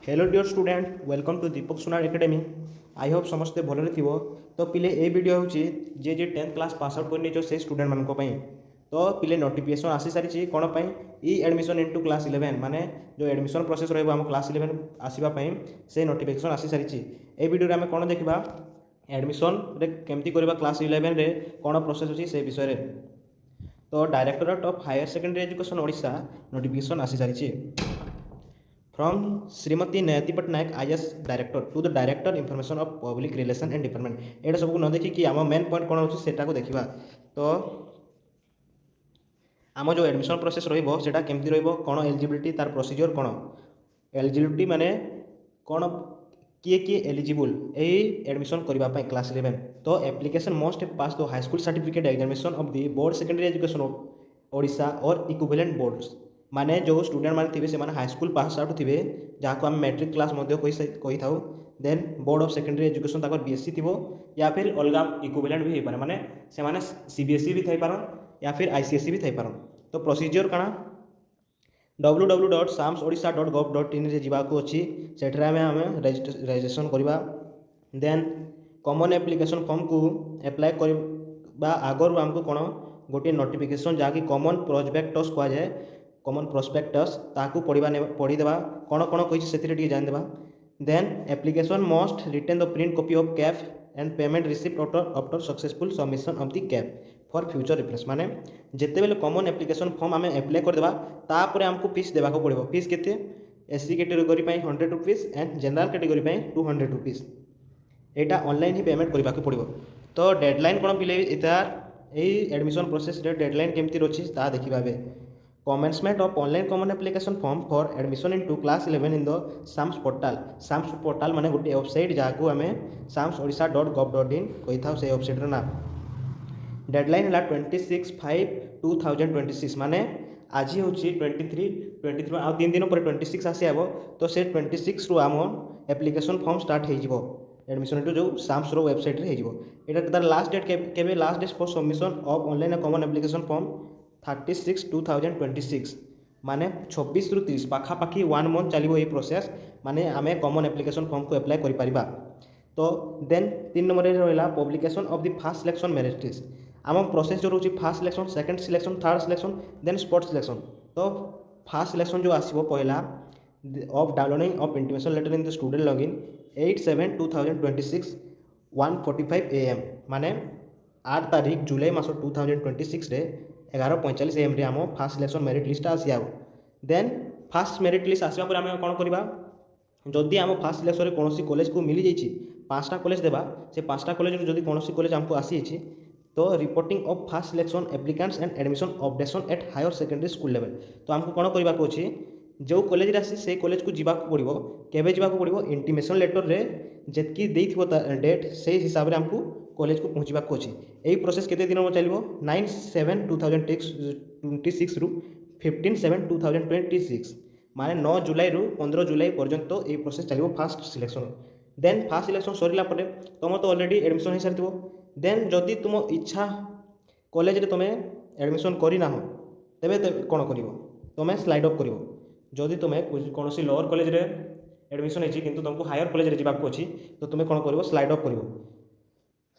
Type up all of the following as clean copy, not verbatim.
Hello dear student welcome to Deepak Sunar academy. I hope समस्ते भलरे थिबो। तो पिले ए वीडियो होची जे 10th क्लास पास आउट करनी जो से स्टूडेंट मानक पई। तो पिले नोटिफिकेशन आसी सारी कोन पई ई एडमिशन इनटू क्लास 11 माने जो एडमिशन प्रोसेस रहबो हम क्लास 11 आसीबा पई से नोटिफिकेशन आसी सारी। ए वीडियो रे हम कोन देखिबा एडमिशन रे केमती करबा क्लास 11 रे कोन प्रोसेस होची से विषय रे। तो directorate of higher secondary education Odisha notification आसी सारी from Shrimati Nayati Pattanayak IAS director to the director information of public relation and department. एटा सबको न देखी कि आम मेन पॉइंट कौन होची सेटा को देखिबा। तो आम जो एडमिशन प्रोसेस रहिबो सेटा केमती रहिबो कोन एलिजिबिलिटी तार प्रोसीजर कोन एलिजिबिलिटी माने कोन किए एलिजिबल ए एडमिशन करबा पई क्लास 11। तो application must pass the high school certificate examination of the board secondary education of Odisha और इक्विवेलेंट बोर्ड्स माने जो स्टूडेंट माने थिबे से माने हाई स्कूल पास आउट थिबे जाको हम मैट्रिक क्लास मध्य कहि थाउ। Then board of secondary education ताकर बीएससी थिबो या फिर अलगा इक्विवेलेंट भी हे पारे माने से माने सीबीएसई भी थाई पारन या फिर आईसीएसई भी थाई पारन। तो प्रोसीजर काना www.samsodisha.gov.in रे जिबाको अछि सेठरा में हमें रजिस्ट्रेशन करबा। देन कॉमन एप्लिकेशन फॉर्म को अप्लाई करबा आगर हमको कोन गोटे नोटिफिकेशन जाकि कॉमन प्रोस्पेक्टस कह जाए कॉमन प्रोस्पेक्टस ताकू पढ़ी देबा कोन कोन कहि से टिके जान देबा। Then application must return the print copy of CAF and payment receipt after successful submission of the CAF for future reference माने जेते बेले कॉमन एप्लिकेशन फॉर्म आम अप्लाई कर देबा तापरे हमको फीस देबाको पड़िबो। फीस केते एससी कैटेगरी पई 100 रुपीस एंड जनरल कैटेगरी पई 200 रुपीस एटा ऑनलाइन ही पेमेंट करबाको पड़िबो। तो डेडलाइन कोन पिले इतार ए एडमिशन प्रोसेस रे डेडलाइन केमती रोची ता देखिबाबे। Commencement of online common application form for admission into class 11 in the SAMS portal. SAMS portal माने गोटे वेबसाइट जाको आमे samsodisha.gov.in कहि थाउ से वेबसाइट रो नाम। डेडलाइन है 26/5/2026 माने आज होची 23 आ 3 दिन पर 26 आसी आबो। तो से 26 रु आम एप्लिकेशन फॉर्म स्टार्ट हो जिवो एडमिशन इनटू जो साम्स रो वेबसाइट रे हो जिवो। एटा तार लास्ट डेट केबे last date for submission of online common application form 36/2026 माने 26 रु 30 पाखापाखि 1 मंथ चलिबो ये प्रोसेस माने आमे कॉमन एप्लिकेशन फॉर्म को अप्लाई करि परिबा। तो देन 3 नंबर रे रहला publication of the first selection merit list. आम प्रोसेस जो रोची first selection second selection third selection then spot selection. तो फर्स्ट सिलेक्शन जो आसीबो पहला of downloading of intimation letter in the student login 8/7/2026 1:45 AM माने 8 तारीख जुलाई मास 2026 रे 11:45 AM रे आम फर्स्ट सिलेक्शन मेरिट लिस्ट आसी आउ। देन फर्स्ट मेरिट लिस्ट आसीबा पर आम कोन करबा जदि आम फर्स्ट सिलेक्शन रे कोनोसी कॉलेज को मिली जाइछि 5टा कॉलेज देबा से 5टा कॉलेज रो जदि कोनोसी कॉलेज हमको आसी छि तो reporting of first selection applicants and admission updation at higher secondary school level. तो हमको कोन करबा को अछि जो कॉलेज रे आसी से कॉलेज को जीवाक पड़िबो केबे जीवाक पड़िबो इंटीमेशन लेटर रे जेतकी देइथिबो डेट से हिसाब रे हमको कॉलेज को पहुंचबा को अछि। एई प्रोसेस केते दिन में चलिबो 9/7/2026 रु 15/7/2026 माने 9 जुलाई रु 15 जुलाई पर्यंत ए प्रोसेस चलिबो first selection. Then first selection सरिला परे तुम तो ऑलरेडी एडमिशन हो सारिथिबो। देन जदि तुम इच्छा कॉलेज रे तुमे एडमिशन करि ना हो तेबे कोन करिवो तुमे स्लाइड अप करिवो। जदि तुमे कोनोसी लोअर कॉलेज रे एडमिशन हेछि किंतु तुमको हायर कॉलेज रे जिबाक अछि तो तुमे कोन करिवो स्लाइड अप करिवो।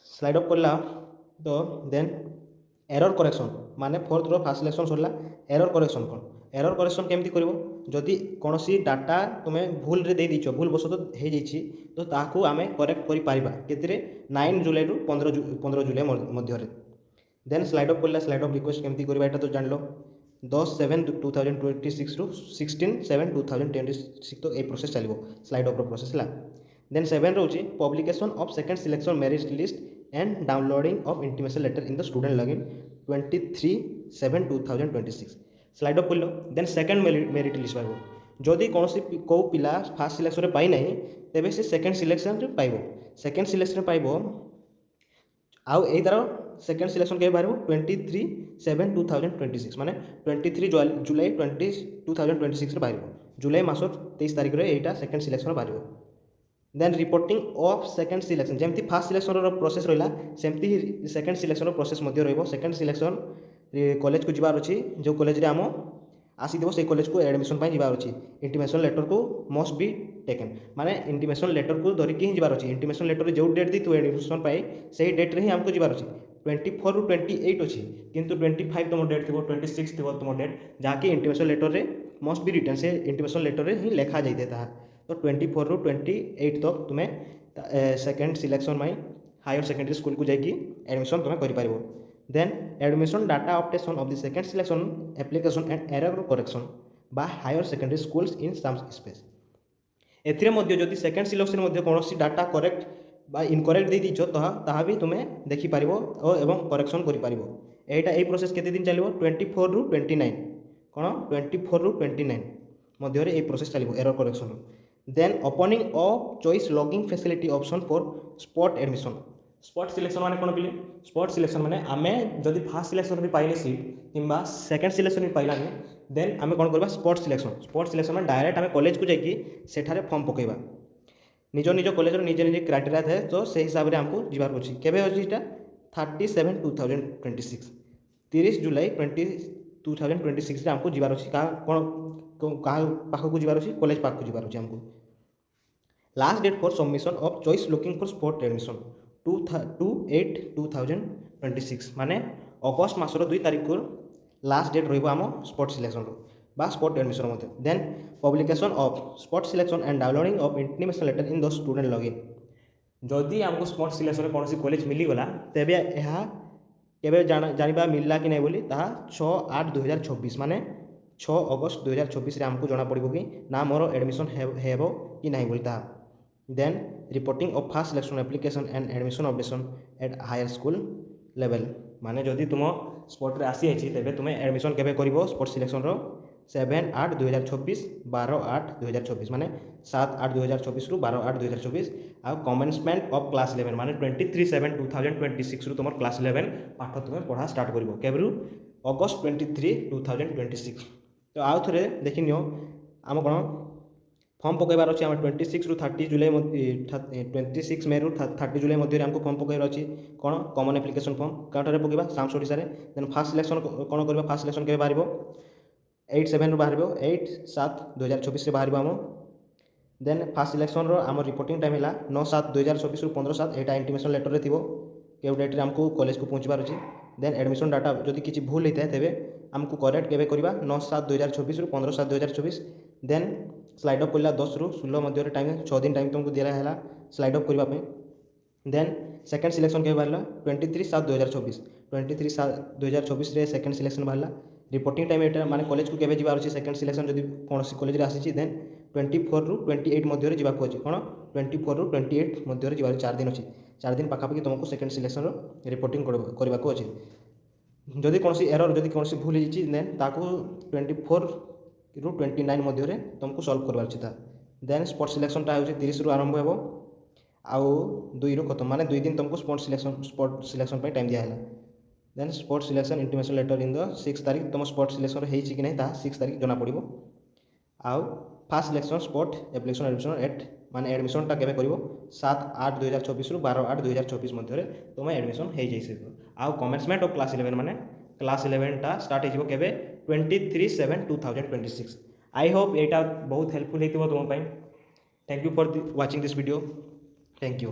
स्लाइड अप करला तो देन एरर करेक्शन माने फोर्थ रो फर्स्ट सिलेक्शन सरला एरर करेक्शन कोन एरर करेक्शन केमती करिवो जदि कोनोसी डाटा तुमे भूल रे दे दिछो भूल बसत हे जाइछि तो ताकू आमे करेक्ट करि पारिबा केतरे 9 जुलाई रु 15 जुलाई मध्य रे। देन स्लाइड अप करला स्लाइड अप रिक्वेस्ट केमती करिबा एटा तो जानलो 10/7/2026 रु 16/7/2026 तो ए प्रोसेस चलिबो स्लाइड अप रो प्रोसेस ला। देन 7 रोची publication of second selection merit list and downloading of intimation letter in the student login 23/7/2026 slide up करलो। देन सेकंड मेरिट लिस्ट पाइबो जदि कोनोसी को पिला फर्स्ट सिलेक्शन रे पाई नाही तेबे से सेकंड सिलेक्शन रे पाइबो। सेकंड सिलेक्शन रे पाइबो आउ ए तारो सेकंड सिलेक्शन के बारे 23/7/2026 माने 23 जुलाई 2026 रे बारिबो जुलाई मासर 23 तारिख रे एटा सेकंड सिलेक्शन बारिबो। Then reporting of second selection जेमती फर्स्ट सिलेक्शन रो प्रोसेस रहिला सेमती सेकंड सिलेक्शन रो प्रोसेस मध्ये रहइबो। सेकंड सिलेक्शन कॉलेज को जिबार अछि जो कॉलेज रे आम आसीथिबो से कॉलेज को एडमिशन पाई जिबार अछि इंटीमेशन लेटर को मस्ट बी टेकन माने इंटीमेशन लेटर को धरिकी ही जिबार अछि इंटीमेशन लेटर जो डेट दी तू एडमिशन पाई सेही डेट रे ही हमको जिबार अछि 24 रु 28 अछि किंतु 25 तुम डेट थिबो 26 थिबो तुम डेट जाके intimation letter ray must be return से इंटीमेशन लेटर रे ही लेखा जाई देता तो 24 रु 28 तक तुम्हें सेकेंड सिलेक्शन माई हायर सेकेंडरी स्कूल को जाकि एडमिशन तुम्हें कर पारिबो then admission data updation of the second selection application and error correction by higher secondary schools in some space एथिरे मध्य जदि सेकेंड सिलेक्शन मध्य कोनोसी डाटा करेक्ट बा इनकरेक्ट दे दिछ ताहा भी तुम्हें देखि पारिबो और एवं करेक्शन करि पारिबो एटा ए प्रोसेस केते दिन चलिबो 24 रु 29 कोन 24 रु 29 मध्य रे ए प्रोसेस चलिबो error correction then opening of choice locking facility option for spot admission spot selection माने कोन बिले स्पॉट सिलेक्शन माने आमे जदि फर्स्ट सिलेक्शन भी पाइले सीट किंबा सेकंड सिलेक्शन भी पाइलानी देन आमे कोन करबा स्पॉट सिलेक्शन माने डायरेक्ट आमे कॉलेज को जाकि सेठारे फॉर्म पकेबा निज निज कॉलेज निजे निजे क्राइटेरिया थाए तो से हिसाब से आमको जीवार अच्छी केवे अच्छी इटा 37/2026 30 जुलाई 2026 आमको जीवार अच्छी क्या पाखक जीवार अच्छी कॉलेज पाखक जीवार अच्छी आमको last date for submission of choice locking for spot admission 2/8/2026 माने अगस्ट मासर 2 तारिख को लास्ट डेट रहिबो आम स्पॉट सिलेक्शन बा स्पॉट एडमिशन मते then publication of spot selection and downloading of intimation letter in the student login जदि आमको spot selection कौन कॉलेज मिलीगला तेबे यह केबे जानिबा मिलला कि नहीं बोली ताहा 6/8/2026 माने 6 अगस्त 2026 रे आमको जाना पड़िबो कि ना मोर एडमिशन हेबो कि नहीं बोली ताहा then reporting of first selection application and admission updation at higher school level माने जदि तुम स्पॉट रे आसी आछि तेबे तुम एडमिशन केबे करिवो स्पॉट सिलेक्शन रो 7/8/2026 12/8/2024 माने 7/8/2024 रु 12/8/2024 आ कमेंसमेंट ऑफ क्लास 11 माने 23/7/2026 रु तुम क्लास 11 पाठ तुम पढ़ा स्टार्ट करिवो केबरु अगस्त 23 2026 तो आउ थरे देखि नियो आम कोन फॉर्म पकेबार अछि हम 26 रु 30 जुलाई 26 मे रु 30 जुलाई मध्य हमको फॉर्म पकेबार अछि कोन कॉमन एप्लिकेशन फॉर्म काउंटर पकेबा साम ओडिसा रे देन फर्स्ट सिलेक्शन कोन करबा फर्स्ट सिलेक्शन के बारिबो 8/7 रु बाहर 8/7/2026 से बाहर आम देन फर्स्ट सिलेक्शन रो आम रिपोर्टिंग टाइम है 9/7/2026 रु 15/7 एटा इंटीमेशन लेटर रे थिबो के डेट रे हमको कॉलेज को पहुँचबार अछि देन एडमिशन डाटा जदि किछि भूल होता है तेबे हमको करेक्ट केबे करबा 9/7/2026 रु 15/7/2024 देन स्लाइड अप करला 10 रु 16 मध्य टाइम 6 दिन टाइम तुमको दिया है स्लाइड अप करबा पे देन सेकेंड सिलेक्शन के बाहर 23/7/2024 23/7/2024 रे सेकेंड सिलेक्शन बाहर रिपोर्टिंग टाइम एटा माने कॉलेज को केबे जीवार अछि सेकेंड सिलेक्शन जदि कोनोसी कॉलेज रे आसी देन 24 रु 28 मध्य रे जीवाको अछि कोन 24 रु 28 मध्य रे जीवार 4 दिन अछि 4 दिन पाखापाखि तुमको सेकेंड सिलेक्शन रो रिपोर्टिंग करबाको अछि जदि कोनोसी एरर जदि कोनोसी भूल हिची देन ताको 24 रु 29 मध्य रे तुमको सॉल्व करबार अछि देन स्पॉट सिलेक्शन टा होछि 30 रु आरंभ हेबो आउ 2 रु खत्म माने 2 दिन तुमको स्पॉट सिलेक्शन पे टाइम दिया है then spot selection intimation letter in the 6 तारिख तुम स्पॉट सिलेक्शन होइछि कि नहीं ता 6 तारिख जना पड़िबो आउ first selection spot application admission eight माने एडमिशन टा केबे करिवो 7/8/2024 रु 12/8/2024 मध्य रे तुम एडमिशन हे जाइसे आउ कमेंसमेंट ऑफ क्लास 11 माने क्लास 11 टा स्टार्ट हेजिवो केबे 23/7/2026 आई होप एटा बहुत हेल्पफुल हेतिबो तुम पई thank you for watching this video thank you.